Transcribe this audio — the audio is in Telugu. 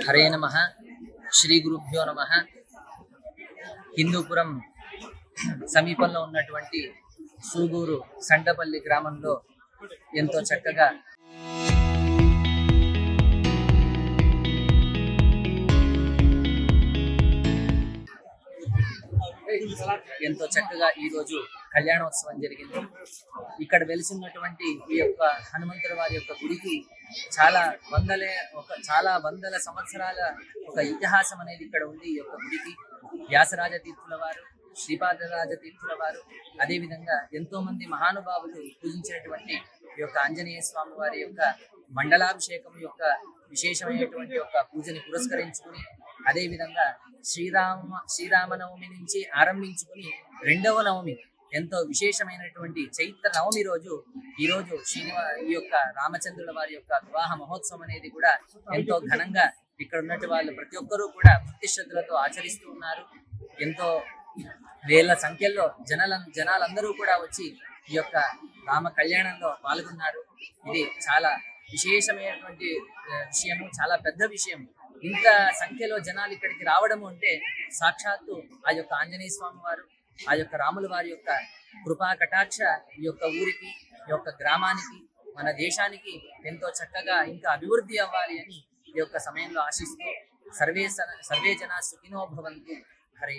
హరే నమః. శ్రీ గురుభ్యో నమః. హిందూపురం సమీపంలో ఉన్నటువంటి సూగూరు సండపల్లి గ్రామంలో ఎంతో చక్కగా ఈ రోజు కళ్యాణోత్సవం జరిగింది. ఇక్కడ వెలిసినటువంటి ఈ యొక్క హనుమంతుడి వారి యొక్క గుడికి చాలా వందల సంవత్సరాల ఒక ఇతిహాసం అనేది ఇక్కడ ఉంది. ఈ యొక్క గుడికి వ్యాసరాజ తీర్థుల వారు, శ్రీపాదరాజ తీర్థుల వారు, అదేవిధంగా ఎంతో మంది మహానుభావులు పూజించినటువంటి ఈ యొక్క ఆంజనేయ స్వామి వారి యొక్క మండలాభిషేకం యొక్క విశేషమైనటువంటి యొక్క పూజని పురస్కరించుకుని, అదేవిధంగా శ్రీరామనవమి నుంచి ఆరంభించుకుని రెండవ నవమి ఎంతో విశేషమైనటువంటి చైత్ర నవమి రోజు ఈ యొక్క రామచంద్రుల వారి యొక్క వివాహ మహోత్సవం అనేది కూడా ఎంతో ఘనంగా ఇక్కడ ఉన్నట్టు వాళ్ళు ప్రతి ఒక్కరూ కూడా భక్తి శ్రద్ధలతో ఆచరిస్తూ ఉన్నారు. ఎంతో వేల సంఖ్యలో జనాలందరూ కూడా వచ్చి ఈ యొక్క రామ కళ్యాణంలో పాల్గొన్నారు. ఇది చాలా విశేషమైనటువంటి విషయము, చాలా పెద్ద విషయం. ఇంత సంఖ్యలో జనాలు ఇక్కడికి రావడము అంటే సాక్షాత్తు ఆ యొక్క ఆంజనేయ స్వామి వారు, ఆ యొక్క రాముల వారి యొక్క కృపా కటాక్ష ఈ యొక్క ఊరికి, ఈ యొక్క గ్రామానికి, మన దేశానికి ఎంతో చక్కగా ఇంకా అభివృద్ధి అవ్వాలి అని ఈ యొక్క సమయంలో ఆశిస్తూ సర్వే జనా సుఖినో భవంతు. హరే.